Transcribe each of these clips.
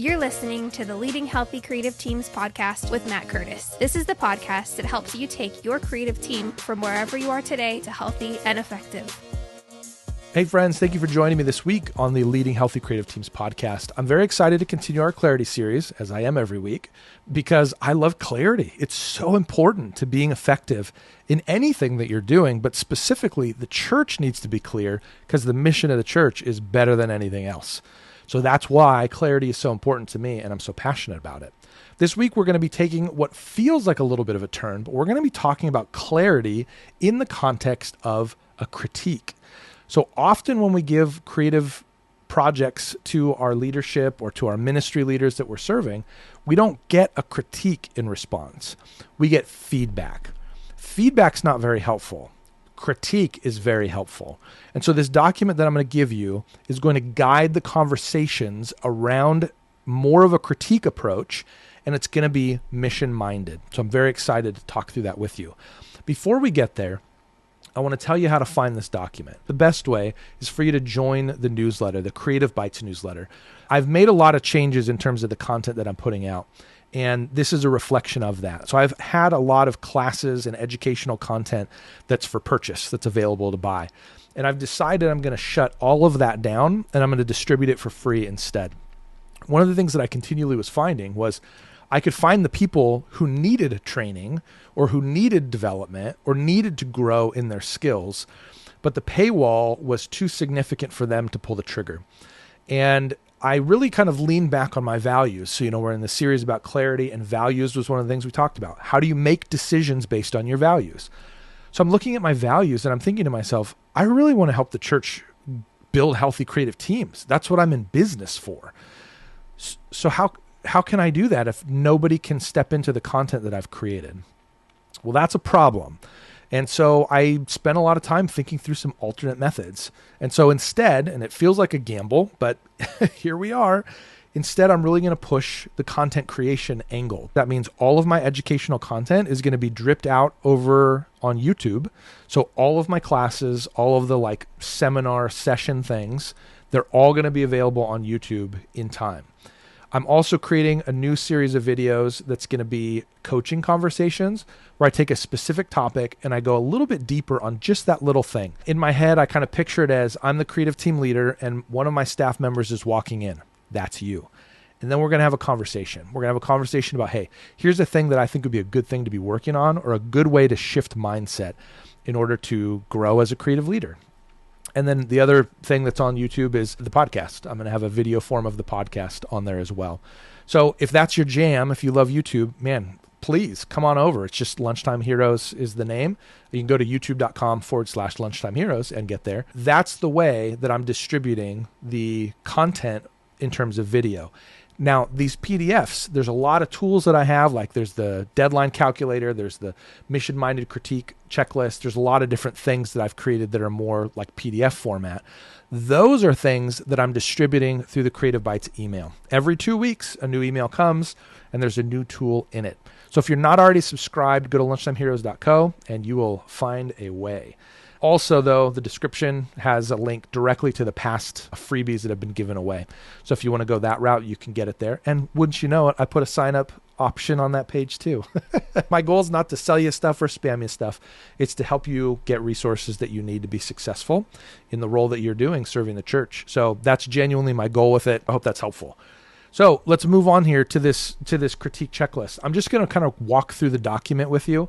You're listening to the Leading Healthy Creative Teams podcast with Matt Curtis. This is the podcast that helps you take your creative team from wherever you are today to healthy and effective. Hey friends, thank you for joining me this week on the Leading Healthy Creative Teams podcast. I'm very excited to continue our clarity series, as I am every week, because I love clarity. It's so important to being effective in anything that you're doing, but specifically the church needs to be clear because the mission of the church is better than anything else. So that's why clarity is so important to me and I'm so passionate about it. This week, we're going to be taking what feels like a little bit of a turn, but we're going to be talking about clarity in the context of a critique. So often when we give creative projects to our leadership or to our ministry leaders that we're serving, we don't get a critique in response. We get feedback. Feedback's not very helpful. Critique is very helpful. And so this document that I'm going to give you is going to guide the conversations around more of a critique approach, and it's going to be mission-minded. So I'm very excited to talk through that with you. Before we get there, I want to tell you how to find this document. The best way is for you to join the newsletter, the Creative Bites newsletter. I've made a lot of changes in terms of the content that I'm putting out, and this is a reflection of that. So I've had a lot of classes and educational content that's for purchase, that's available to buy. And I've decided I'm going to shut all of that down and I'm going to distribute it for free instead. One of the things that I continually was finding was I could find the people who needed training or who needed development or needed to grow in their skills, but the paywall was too significant for them to pull the trigger. And I really kind of leaned back on my values. So, we're in the series about clarity, and values was one of the things we talked about. How do you make decisions based on your values? So I'm looking at my values and I'm thinking to myself, I really want to help the church build healthy creative teams. That's what I'm in business for. So how can I do that if nobody can step into the content that I've created? Well, that's a problem. And so I spent a lot of time thinking through some alternate methods. And so instead, and it feels like a gamble, but here we are, instead I'm really going to push the content creation angle. That means all of my educational content is going to be dripped out over on YouTube. So all of my classes, all of the seminar session things, they're all going to be available on YouTube in time. I'm also creating a new series of videos that's going to be coaching conversations where I take a specific topic and I go a little bit deeper on just that little thing. In my head, I kind of picture it as I'm the creative team leader and one of my staff members is walking in. That's you. And then we're going to have a conversation. We're going to have a conversation about, hey, here's a thing that I think would be a good thing to be working on or a good way to shift mindset in order to grow as a creative leader. And then the other thing that's on YouTube is the podcast. I'm going to have a video form of the podcast on there as well. So if that's your jam, if you love YouTube, man, please come on over. It's just Lunchtime Heroes is the name. You can go to youtube.com/Lunchtime Heroes and get there. That's the way that I'm distributing the content in terms of video. Now, these PDFs, there's a lot of tools that I have, like there's the deadline calculator, there's the mission-minded critique checklist. There's a lot of different things that I've created that are more like PDF format. Those are things that I'm distributing through the Creative Bites email. Every 2 weeks, a new email comes and there's a new tool in it. So if you're not already subscribed, go to lunchtimeheroes.co and you will find a way. Also, though, the description has a link directly to the past freebies that have been given away. So if you want to go that route, you can get it there. And wouldn't you know it, I put a sign up option on that page too. My goal is not to sell you stuff or spam you stuff. It's to help you get resources that you need to be successful in the role that you're doing, serving the church. So that's genuinely my goal with it. I hope that's helpful. So let's move on here to this critique checklist. I'm just going to kind of walk through the document with you.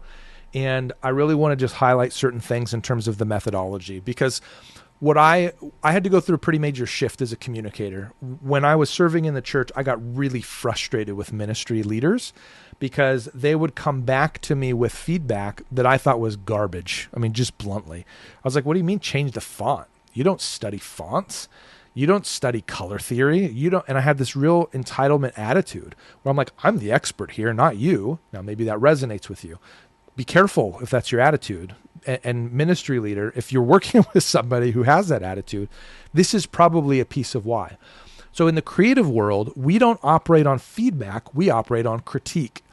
And I really want to just highlight certain things in terms of the methodology, because what I had to go through a pretty major shift as a communicator. When I was serving in the church, I got really frustrated with ministry leaders because they would come back to me with feedback that I thought was garbage. I mean, just bluntly. I was like, what do you mean change the font? You don't study fonts. You don't study color theory. And I had this real entitlement attitude where I'm like, I'm the expert here, not you. Now, maybe that resonates with you. Be careful if that's your attitude. And ministry leader, if you're working with somebody who has that attitude, this is probably a piece of why. So in the creative world, we don't operate on feedback. We operate on critique.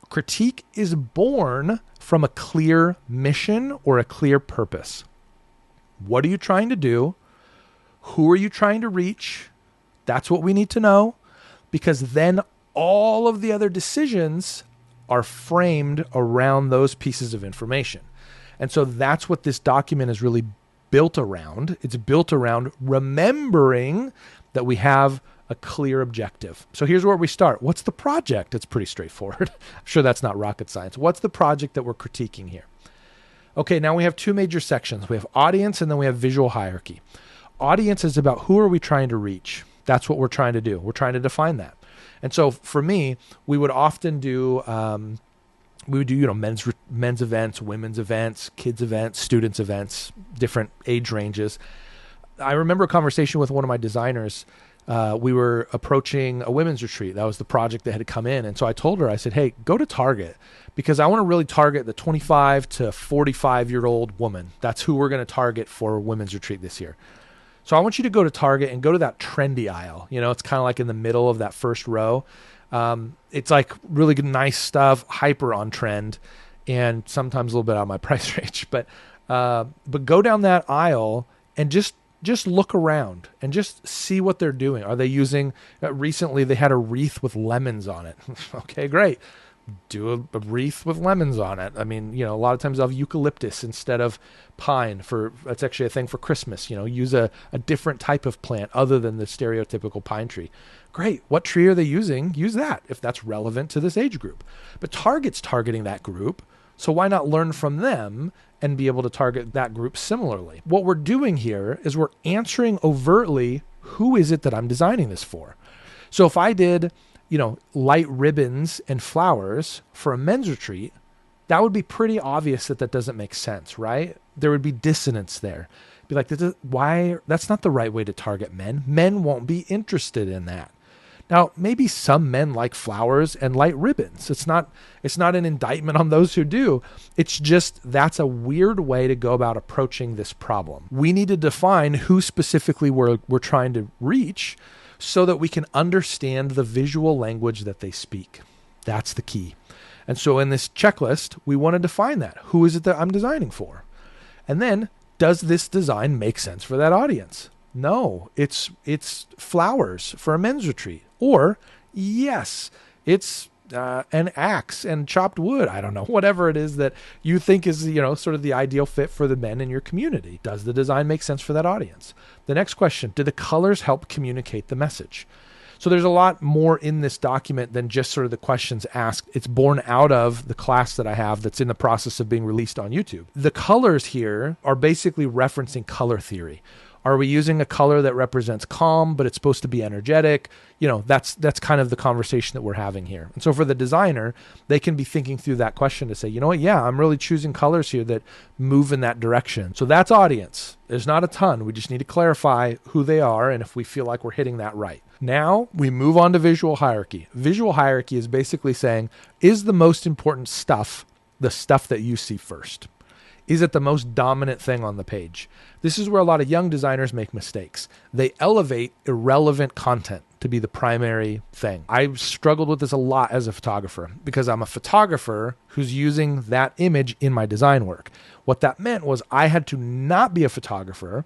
Critique is born from a clear mission or a clear purpose. What are you trying to do? Who are you trying to reach? That's what we need to know. because then all of the other decisions are framed around those pieces of information. And so that's what this document is really built around. It's built around remembering that we have a clear objective. So here's where we start. What's the project? It's pretty straightforward. I'm sure that's not rocket science. What's the project that we're critiquing here? Okay, now we have two major sections. We have audience and then we have visual hierarchy. Audience is about who are we trying to reach? That's what we're trying to do. We're trying to define that. And so for me, we would often do, men's events, women's events, kids events, students events, different age ranges. I remember a conversation with one of my designers. We were approaching a women's retreat. That was the project that had come in. And so I told her, I said, hey, go to Target because I want to really target the 25 to 45-year-old woman. That's who we're going to target for a women's retreat this year. So I want you to go to Target and go to that trendy aisle. It's kind of like in the middle of that first row. It's like really good, nice stuff, hyper on trend, and sometimes a little bit out of my price range. But go down that aisle and just look around and just see what they're doing. Are they using, recently they had a wreath with lemons on it. Okay, great. Do a wreath with lemons on it. I mean, a lot of times I'll have eucalyptus instead of pine that's actually a thing for Christmas. Use a different type of plant other than the stereotypical pine tree. Great. What tree are they using? Use that if that's relevant to this age group. But Target's targeting that group. So why not learn from them and be able to target that group similarly? What we're doing here is we're answering overtly, who is it that I'm designing this for? So if I did, light ribbons and flowers for a men's retreat, that would be pretty obvious that doesn't make sense, right? There would be dissonance there. Be like, why? That's not the right way to target men. Men won't be interested in that. Now, maybe some men like flowers and light ribbons. It's not an indictment on those who do. It's just that's a weird way to go about approaching this problem. We need to define who specifically we're trying to reach so that we can understand the visual language that they speak. That's the key. And so in this checklist, we want to define that. Who is it that I'm designing for? And then, does this design make sense for that audience? No, it's flowers for a men's retreat. Or, yes, it's an axe and chopped wood. I don't know, whatever it is that you think is, sort of the ideal fit for the men in your community. Does the design make sense for that audience? The next question, do the colors help communicate the message? So there's a lot more in this document than just sort of the questions asked. It's born out of the class that I have that's in the process of being released on YouTube. The colors here are basically referencing color theory. Are we using a color that represents calm, but it's supposed to be energetic? That's kind of the conversation that we're having here. And so for the designer, they can be thinking through that question to say, you know what? Yeah, I'm really choosing colors here that move in that direction. So that's audience. There's not a ton. We just need to clarify who they are and if we feel like we're hitting that right. Now we move on to visual hierarchy. Visual hierarchy is basically saying, is the most important stuff the stuff that you see first? Is it the most dominant thing on the page? This is where a lot of young designers make mistakes. They elevate irrelevant content to be the primary thing. I've struggled with this a lot as a photographer because I'm a photographer who's using that image in my design work. What that meant was I had to not be a photographer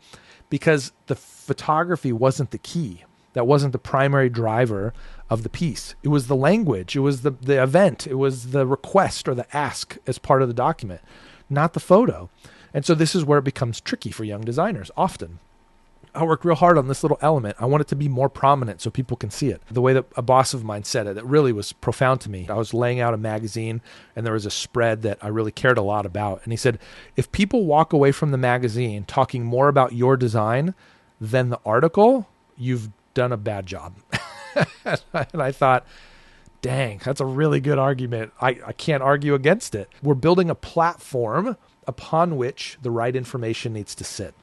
because the photography wasn't the key. That wasn't the primary driver of the piece. It was the language. It was the event. It was the request or the ask as part of the document, not the photo. And so this is where it becomes tricky for young designers often. I worked real hard on this little element. I want it to be more prominent so people can see it. The way that a boss of mine said it, it really was profound to me. I was laying out a magazine and there was a spread that I really cared a lot about. And he said, if people walk away from the magazine talking more about your design than the article, you've done a bad job. And I thought, dang, that's a really good argument. I can't argue against it. We're building a platform upon which the right information needs to sit.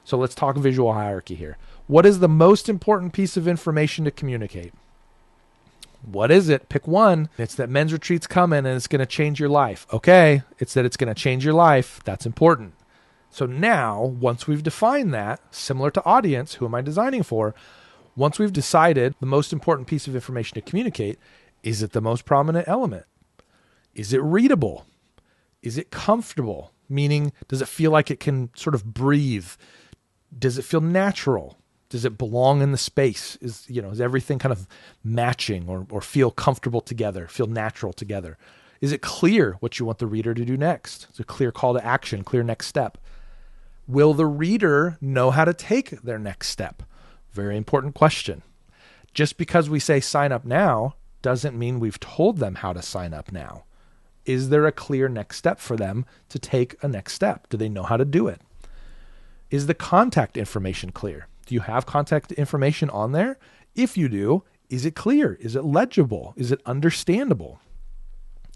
So let's talk visual hierarchy here. What is the most important piece of information to communicate? What is it? Pick one. It's that men's retreat's coming and it's going to change your life. Okay, it's that it's going to change your life. That's important. So now, once we've defined that, similar to audience, who am I designing for? Once we've decided the most important piece of information to communicate, is it the most prominent element? Is it readable? Is it comfortable? Meaning, does it feel like it can sort of breathe? Does it feel natural? Does it belong in the space? Is everything kind of matching or feel comfortable together, feel natural together? Is it clear what you want the reader to do next? It's a clear call to action, clear next step. Will the reader know how to take their next step? Very important question. Just because we say sign up now doesn't mean we've told them how to sign up now. Is there a clear next step for them to take a next step? Do they know how to do it? Is the contact information clear? Do you have contact information on there? If you do, is it clear? Is it legible? Is it understandable?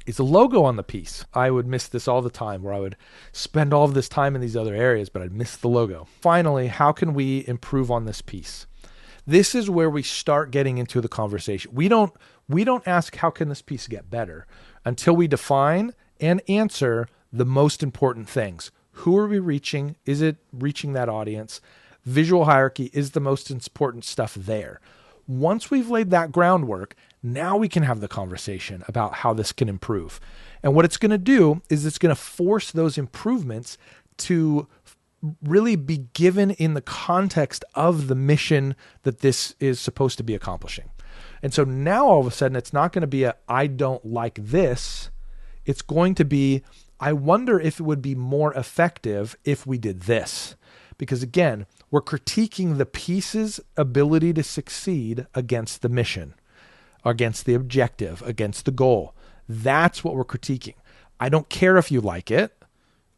Is the logo on the piece? I would miss this all the time, where I would spend all of this time in these other areas, but I'd miss the logo. Finally, how can we improve on this piece? This is where we start getting into the conversation. We don't ask, how can this piece get better, until we define and answer the most important things. Who are we reaching? Is it reaching that audience? Visual hierarchy is the most important stuff there. Once we've laid that groundwork, now we can have the conversation about how this can improve. And what it's going to do is it's going to force those improvements to really be given in the context of the mission that this is supposed to be accomplishing. And so now all of a sudden, it's not going to be I don't like this. It's going to be, I wonder if it would be more effective if we did this. Because again, we're critiquing the piece's ability to succeed against the mission, against the objective, against the goal. That's what we're critiquing. I don't care if you like it.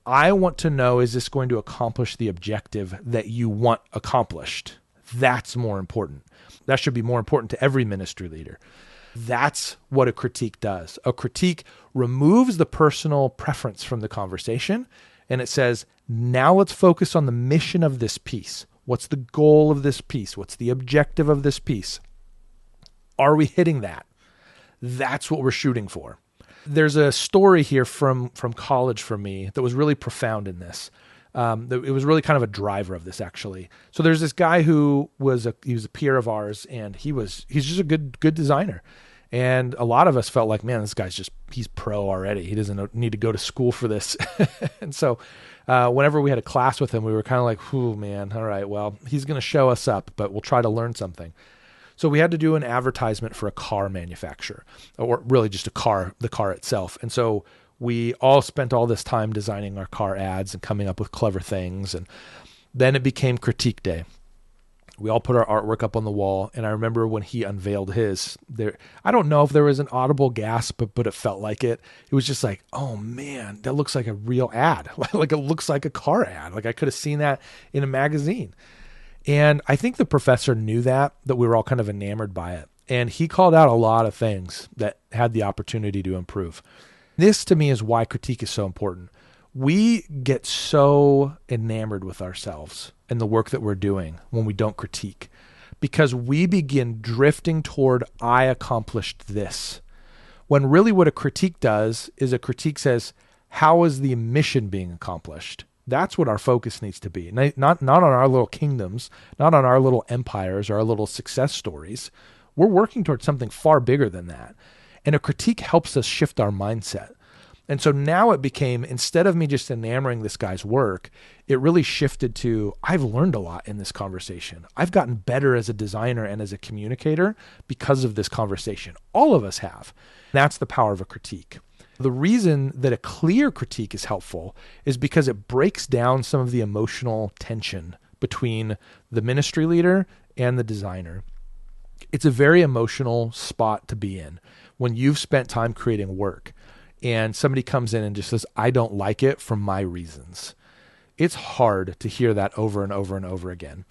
I want to know, is this going to accomplish the objective that you want accomplished? That's more important. That should be more important to every ministry leader. That's what a critique does. A critique removes the personal preference from the conversation, and it says, now let's focus on the mission of this piece. What's the goal of this piece? What's the objective of this piece? Are we hitting that? That's what we're shooting for. There's a story here from college for me that was really profound in this. It was really kind of a driver of this, actually. So there's this guy who was a peer of ours, and he's just a good designer. And a lot of us felt like, man, this guy's he's pro already. He doesn't need to go to school for this. And so whenever we had a class with him, we were kind of like, "Ooh, man, all right, well, he's going to show us up, but we'll try to learn something." So we had to do an advertisement for a car manufacturer, or really just the car itself. And so we all spent all this time designing our car ads and coming up with clever things. And then it became critique day. We all put our artwork up on the wall. And I remember when he unveiled his, I don't know if there was an audible gasp, but it felt like it. It was just like, oh man, that looks like a real ad. Like it looks like a car ad. Like I could have seen that in a magazine. And I think the professor knew that we were all kind of enamored by it. And he called out a lot of things that had the opportunity to improve. This to me is why critique is so important. We get so enamored with ourselves and the work that we're doing when we don't critique, because we begin drifting toward, I accomplished this. When really what a critique does is a critique says, how is the mission being accomplished? That's what our focus needs to be. Not on our little kingdoms, not on our little empires or our little success stories. We're working towards something far bigger than that. And a critique helps us shift our mindset. And so now it became, instead of me just enamoring this guy's work, it really shifted to, I've learned a lot in this conversation. I've gotten better as a designer and as a communicator because of this conversation. All of us have. That's the power of a critique. The reason that a clear critique is helpful is because it breaks down some of the emotional tension between the ministry leader and the designer. It's a very emotional spot to be in when you've spent time creating work and somebody comes in and just says, I don't like it for my reasons. It's hard to hear that over and over and over again.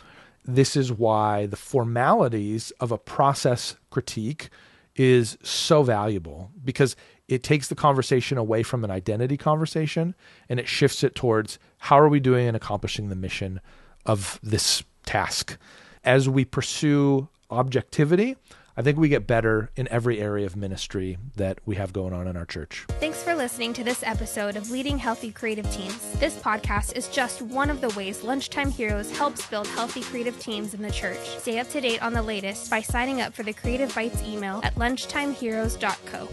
This is why the formalities of a process critique is so valuable, because it takes the conversation away from an identity conversation and it shifts it towards, how are we doing in accomplishing the mission of this task? As we pursue objectivity, I think we get better in every area of ministry that we have going on in our church. Thanks for listening to this episode of Leading Healthy Creative Teams. This podcast is just one of the ways Lunchtime Heroes helps build healthy creative teams in the church. Stay up to date on the latest by signing up for the Creative Bites email at lunchtimeheroes.co.